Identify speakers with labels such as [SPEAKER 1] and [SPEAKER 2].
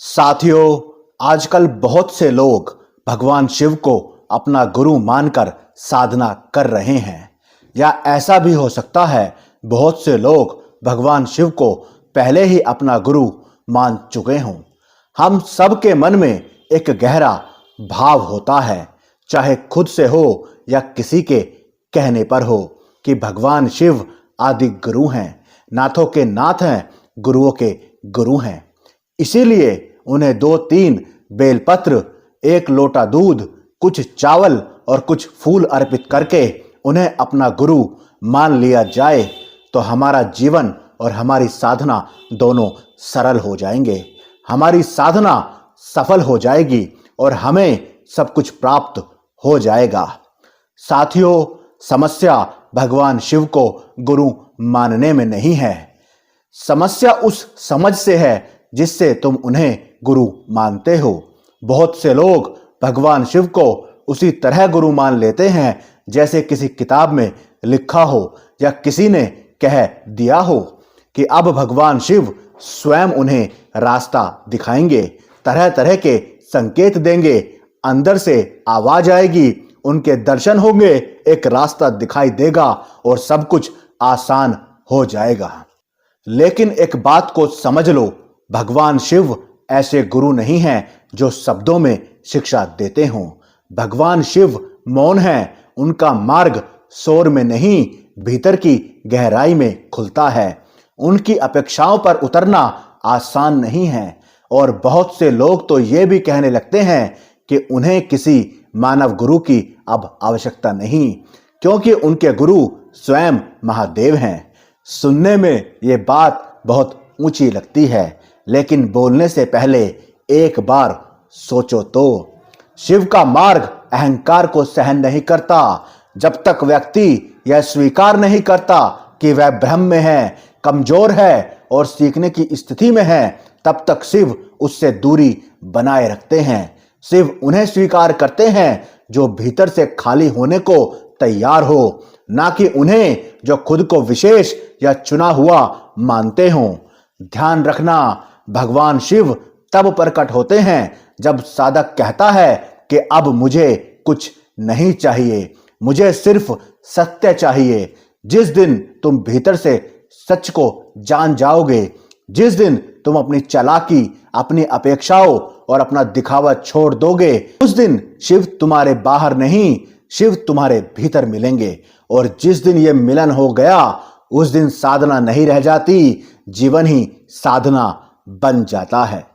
[SPEAKER 1] साथियों, आजकल बहुत से लोग भगवान शिव को अपना गुरु मानकर साधना कर रहे हैं। या ऐसा भी हो सकता है बहुत से लोग भगवान शिव को पहले ही अपना गुरु मान चुके हों। हम सब के मन में एक गहरा भाव होता है, चाहे खुद से हो या किसी के कहने पर हो, कि भगवान शिव आदि गुरु हैं, नाथों के नाथ हैं, गुरुओं के गुरु हैं। इसीलिए उन्हें 2-3 बेलपत्र, 1 लोटा दूध, कुछ चावल और कुछ फूल अर्पित करके उन्हें अपना गुरु मान लिया जाए तो हमारा जीवन और हमारी साधना दोनों सरल हो जाएंगे। हमारी साधना सफल हो जाएगी और हमें सब कुछ प्राप्त हो जाएगा। साथियों, समस्या भगवान शिव को गुरु मानने में नहीं है। समस्या उस समझ से है जिससे तुम उन्हें गुरु मानते हो। बहुत से लोग भगवान शिव को उसी तरह गुरु मान लेते हैं जैसे किसी किताब में लिखा हो या किसी ने कह दिया हो कि अब भगवान शिव स्वयं उन्हें रास्ता दिखाएंगे, तरह तरह के संकेत देंगे, अंदर से आवाज आएगी, उनके दर्शन होंगे, एक रास्ता दिखाई देगा और सब कुछ आसान हो जाएगा। लेकिन एक बात को समझ लो, भगवान शिव ऐसे गुरु नहीं हैं जो शब्दों में शिक्षा देते हों। भगवान शिव मौन हैं, उनका मार्ग शोर में नहीं, भीतर की गहराई में खुलता है। उनकी अपेक्षाओं पर उतरना आसान नहीं है और बहुत से लोग तो ये भी कहने लगते हैं कि उन्हें किसी मानव गुरु की अब आवश्यकता नहीं, क्योंकि उनके गुरु स्वयं महादेव हैं। सुनने में ये बात बहुत ऊंची लगती है, लेकिन बोलने से पहले एक बार सोचो तो। शिव का मार्ग अहंकार को सहन नहीं करता। जब तक व्यक्ति यह स्वीकार नहीं करता कि वह भ्रम में है, कमजोर है और सीखने की स्थिति में है, तब तक शिव उससे दूरी बनाए रखते हैं। शिव उन्हें स्वीकार करते हैं जो भीतर से खाली होने को तैयार हो, ना कि उन्हें जो खुद को विशेष या चुना हुआ मानते हों। ध्यान रखना, भगवान शिव तब प्रकट होते हैं जब साधक कहता है कि अब मुझे कुछ नहीं चाहिए, मुझे सिर्फ सत्य चाहिए। जिस दिन तुम भीतर से सच को जान जाओगे, जिस दिन तुम अपनी चालाकी, अपनी अपेक्षाओं और अपना दिखावा छोड़ दोगे, उस दिन शिव तुम्हारे बाहर नहीं, शिव तुम्हारे भीतर मिलेंगे। और जिस दिन यह मिलन हो गया, उस दिन साधना नहीं रह जाती, जीवन ही साधना बन जाता है।